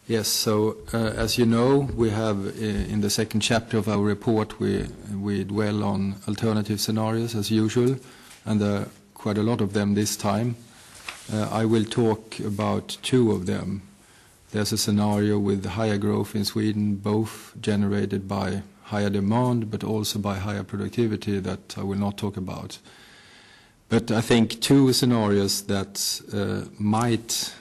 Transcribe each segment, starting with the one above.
Yes, so as you know, we have in the second chapter of our report, we dwell on alternative scenarios as usual, and there are quite a lot of them this time. I will talk about two of them. There's a scenario with higher growth in Sweden, both generated by higher demand, but also by higher productivity that I will not talk about. But I think two scenarios that might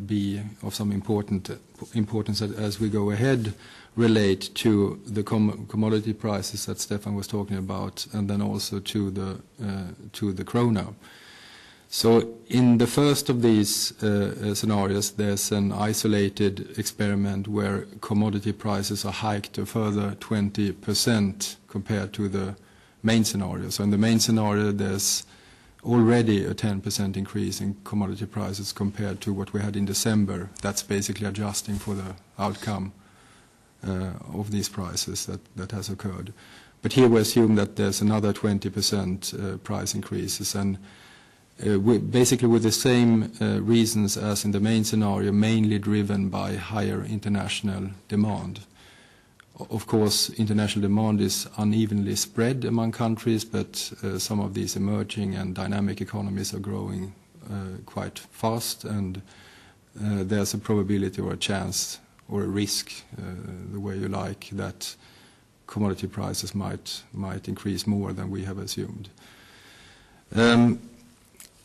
be of some importance as we go ahead relate to the commodity prices that Stefan was talking about, and then also to the krona. So in the first of these scenarios, there's an isolated experiment where commodity prices are hiked a further 20% compared to the main scenario. So in the main scenario, there's already a 10% increase in commodity prices compared to what we had in December. That's basically adjusting for the outcome of these prices that has occurred. But here we assume that there's another 20% price increases, and basically with the same reasons as in the main scenario, mainly driven by higher international demand. Of course, international demand is unevenly spread among countries, but some of these emerging and dynamic economies are growing quite fast, and there's a probability or a chance or a risk, the way you like, that commodity prices might increase more than we have assumed.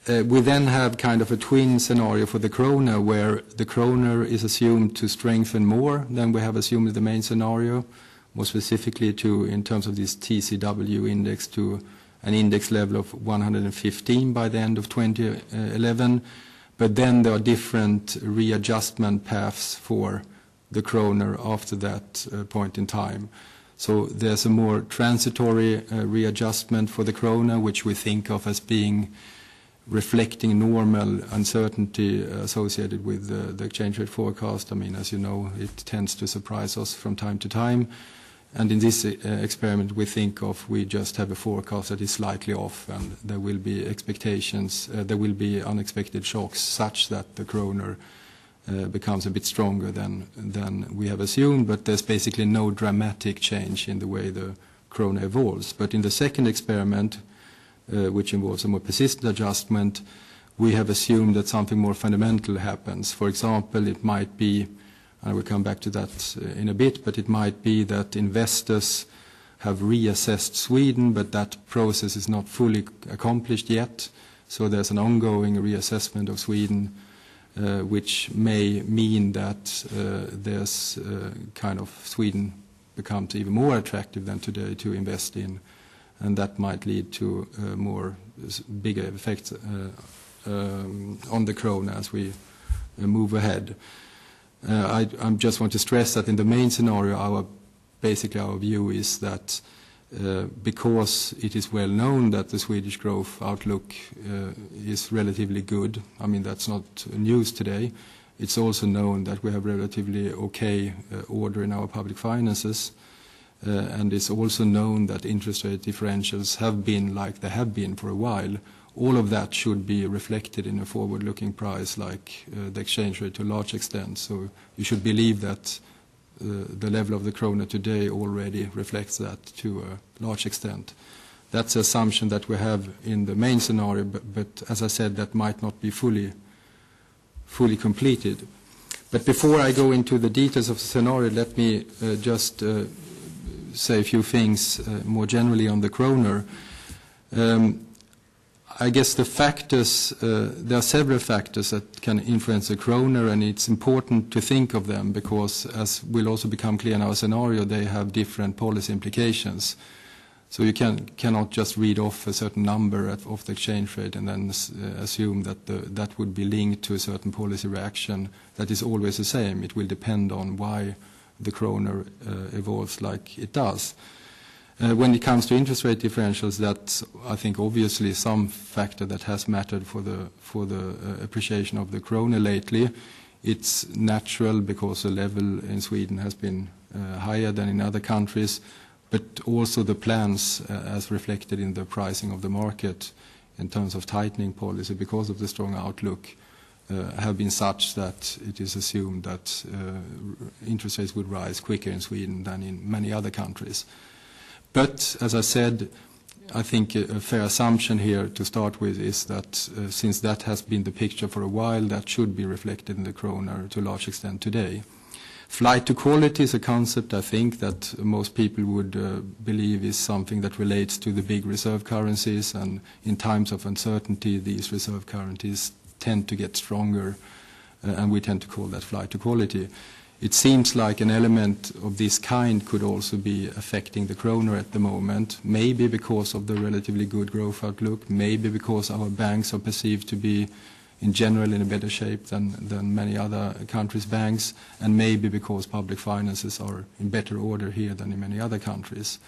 We then have kind of a twin scenario for the krona, where the krona is assumed to strengthen more than we have assumed in the main scenario, more specifically in terms of this TCW index, to an index level of 115 by the end of 2011. But then there are different readjustment paths for the krona after that point in time. So there's a more transitory readjustment for the krona, which we think of as being reflecting normal uncertainty associated with the exchange rate forecast. I mean, as you know, it tends to surprise us from time to time. And in this experiment, we just have a forecast that is slightly off, and there will be expectations, there will be unexpected shocks such that the kroner becomes a bit stronger than we have assumed, but there's basically no dramatic change in the way the krona evolves. But in the second experiment, which involves a more persistent adjustment, we have assumed that something more fundamental happens. For example, it might be, I will come back to that in a bit, but it might be that investors have reassessed Sweden, but that process is not fully accomplished yet. So there's an ongoing reassessment of Sweden, which may mean that there's kind of Sweden becomes even more attractive than today to invest in. And that might lead to more bigger effects on the krona as we move ahead. I just want to stress that in the main scenario, our view is that because it is well known that the Swedish growth outlook is relatively good. I mean, that's not news today. It's also known that we have relatively okay order in our public finances. And it's also known that interest rate differentials have been like they have been for a while. All of that should be reflected in a forward-looking price like the exchange rate to a large extent. So you should believe that the level of the krona today already reflects that to a large extent. That's an assumption that we have in the main scenario, but as I said, that might not be fully completed. But before I go into the details of the scenario, let me just say a few things more generally on the kroner. I guess the factors, there are several factors that can influence the kroner, and it's important to think of them because, as will also become clear in our scenario, they have different policy implications. So you cannot just read off a certain number of the exchange rate and then assume that that would be linked to a certain policy reaction that is always the same. It will depend on why the kroner evolves like it does. When it comes to interest rate differentials, that's, I think, obviously some factor that has mattered for the appreciation of the krona lately. It's natural because the level in Sweden has been higher than in other countries, but also the plans as reflected in the pricing of the market in terms of tightening policy because of the strong outlook have been such that it is assumed that interest rates would rise quicker in Sweden than in many other countries. But, as I said, I think a fair assumption here to start with is that since that has been the picture for a while, that should be reflected in the krona to a large extent today. Flight to quality is a concept I think that most people would believe is something that relates to the big reserve currencies, and in times of uncertainty these reserve currencies tend to get stronger, and we tend to call that flight to quality. It seems like an element of this kind could also be affecting the krona at the moment, maybe because of the relatively good growth outlook, maybe because our banks are perceived to be in general in a better shape than many other countries' banks, and maybe because public finances are in better order here than in many other countries.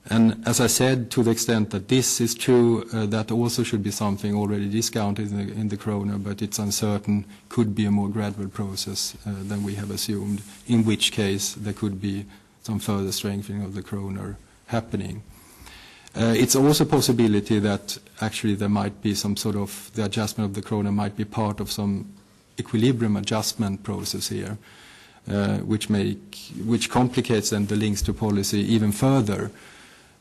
And as I said, to the extent that this is true, that also should be something already discounted in the krona, but it's uncertain, could be a more gradual process than we have assumed, in which case there could be some further strengthening of the krona happening. It's also a possibility that actually there might be some sort of, the adjustment of the krona might be part of some equilibrium adjustment process here, which complicates then the links to policy even further.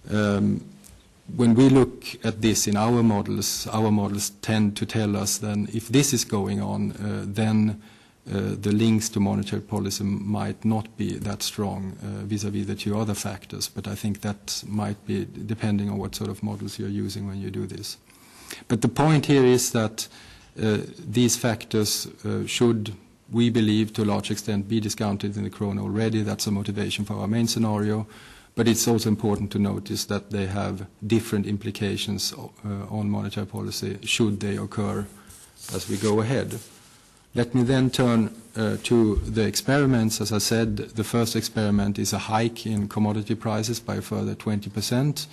When we look at this in our models tend to tell us then if this is going on, then the links to monetary policy might not be that strong vis-à-vis the two other factors, but I think that might be depending on what sort of models you're using when you do this. But the point here is that these factors should, we believe, to a large extent be discounted in the krona already. That's a motivation for our main scenario. But it's also important to notice that they have different implications on monetary policy should they occur as we go ahead. Let me then turn to the experiments. As I said, the first experiment is a hike in commodity prices by a further 20%.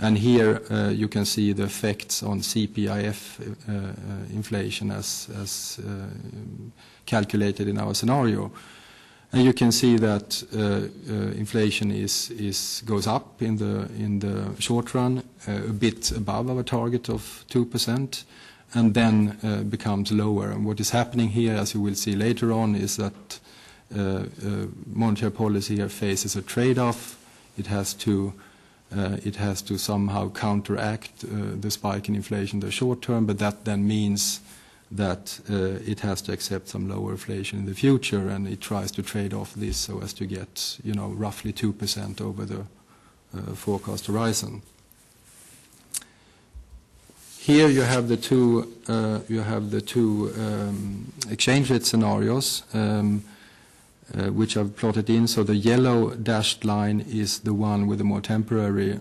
And here you can see the effects on CPIF inflation as calculated in our scenario. And you can see that inflation goes up in the short run, a bit above our target of 2%, and then becomes lower. And what is happening here, as you will see later on, is that monetary policy here faces a trade-off. It has to somehow counteract the spike in inflation in the short term, but that then means that it has to accept some lower inflation in the future, and it tries to trade off this so as to get, roughly 2% over the forecast horizon. Here you have the two exchange rate scenarios, which I've plotted in. So the yellow dashed line is the one with a more temporary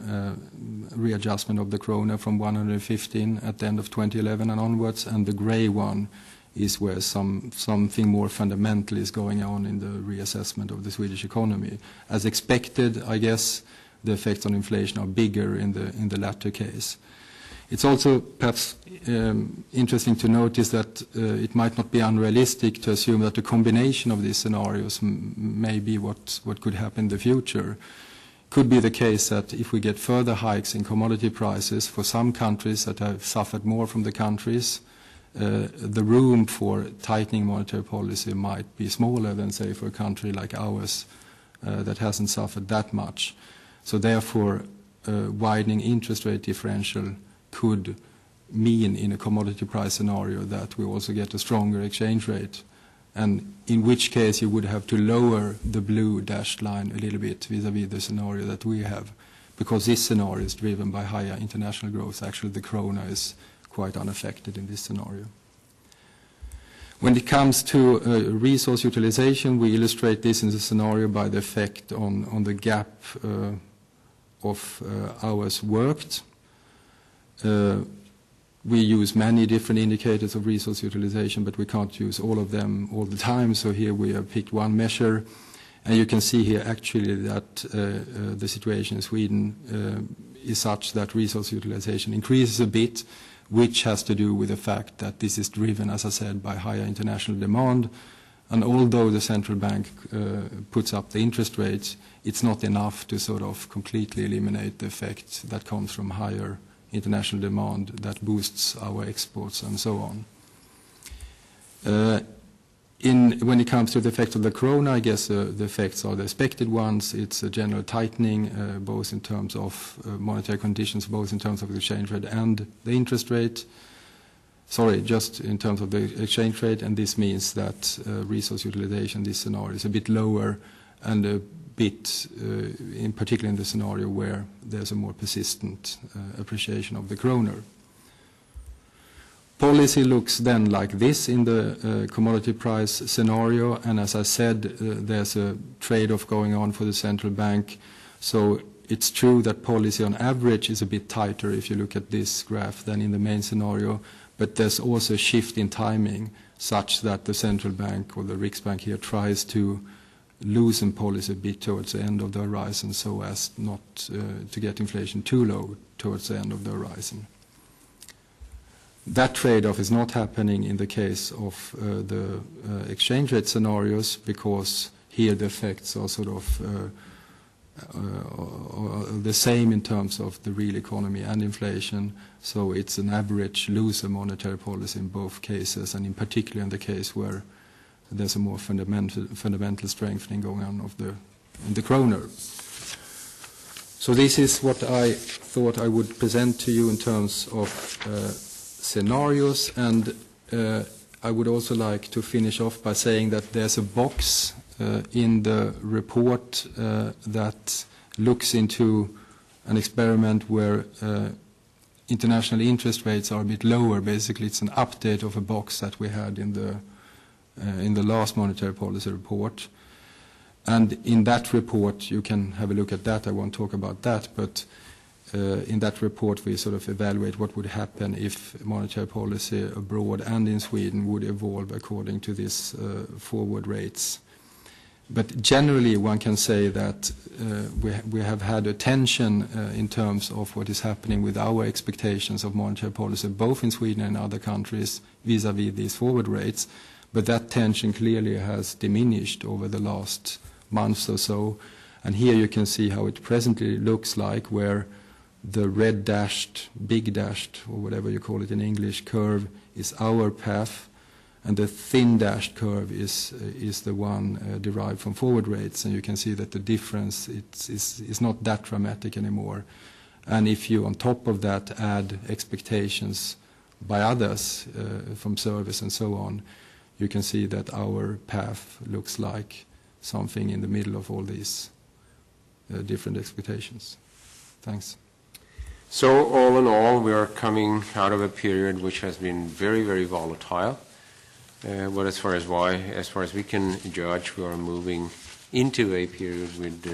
readjustment of the krona from 115 at the end of 2011 and onwards, and the gray one is where something more fundamental is going on in the reassessment of the Swedish economy. As expected, I guess, the effects on inflation are bigger in the latter case. It's also perhaps interesting to notice that it might not be unrealistic to assume that a combination of these scenarios may be what could happen in the future. Could be the case that if we get further hikes in commodity prices for some countries that have suffered more from the countries, the room for tightening monetary policy might be smaller than, say, for a country like ours that hasn't suffered that much. So therefore, widening interest rate differential could mean in a commodity price scenario that we also get a stronger exchange rate, and in which case you would have to lower the blue dashed line a little bit vis-à-vis the scenario that we have, because this scenario is driven by higher international growth. Actually, the krona is quite unaffected in this scenario. When it comes to resource utilization, we illustrate this in the scenario by the effect on the gap of hours worked. We use many different indicators of resource utilization, but we can't use all of them all the time. So here we have picked one measure, and you can see here actually that the situation in Sweden is such that resource utilization increases a bit, which has to do with the fact that this is driven, as I said, by higher international demand. And although the central bank puts up the interest rates, it's not enough to sort of completely eliminate the effect that comes from higher international demand that boosts our exports and so on. When it comes to the effect of the krona, I guess the effects are the expected ones. It's a general tightening, both in terms of monetary conditions, both in terms of the exchange rate and the interest rate. Sorry, just in terms of the exchange rate, and this means that resource utilization, this scenario, is a bit lower and a bit, in particular in the scenario where there's a more persistent appreciation of the kroner. Policy looks then like this in the commodity price scenario, and as I said, there's a trade-off going on for the central bank. So it's true that policy on average is a bit tighter if you look at this graph than in the main scenario, but there's also a shift in timing such that the central bank, or the Riksbank here, tries to loosen policy a bit towards the end of the horizon so as not to get inflation too low towards the end of the horizon. That trade-off is not happening in the case of the exchange rate scenarios, because here the effects are sort of the same in terms of the real economy and inflation. So it's an average looser monetary policy in both cases, and in particular in the case where there's a more fundamental strengthening going on of in the kroner. So this is what I thought I would present to you in terms of scenarios, and I would also like to finish off by saying that there's a box in the report that looks into an experiment where international interest rates are a bit lower. Basically, it's an update of a box that we had in the last monetary policy report. And in that report, you can have a look at that. I won't talk about that, but in that report, we sort of evaluate what would happen if monetary policy abroad and in Sweden would evolve according to these forward rates. But generally, one can say that we have had a tension in terms of what is happening with our expectations of monetary policy, both in Sweden and other countries, vis-à-vis these forward rates. But that tension clearly has diminished over the last months or so. And here you can see how it presently looks like, where the red dashed, big dashed, or whatever you call it in English, curve is our path, and the thin dashed curve is the one derived from forward rates. And you can see that the difference is not that dramatic anymore. And if you, on top of that, add expectations by others from service and so on, you can see that our path looks like something in the middle of all these different expectations. Thanks. So all in all, we are coming out of a period which has been very, very volatile. But as far as we can judge, we are moving into a period with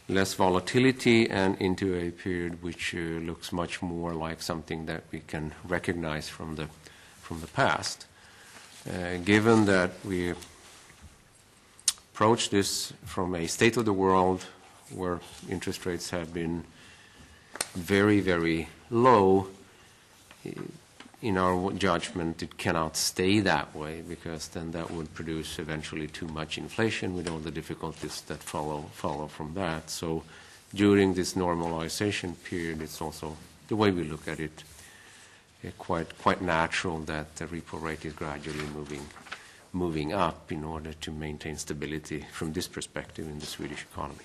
less volatility and into a period which looks much more like something that we can recognize from the past. Given that we approach this from a state of the world where interest rates have been very, very low, in our judgment, it cannot stay that way, because then that would produce eventually too much inflation with all the difficulties that follow from that. So during this normalization period, it's also, the way we look at it, quite natural that the repo rate is gradually moving up in order to maintain stability from this perspective in the Swedish economy.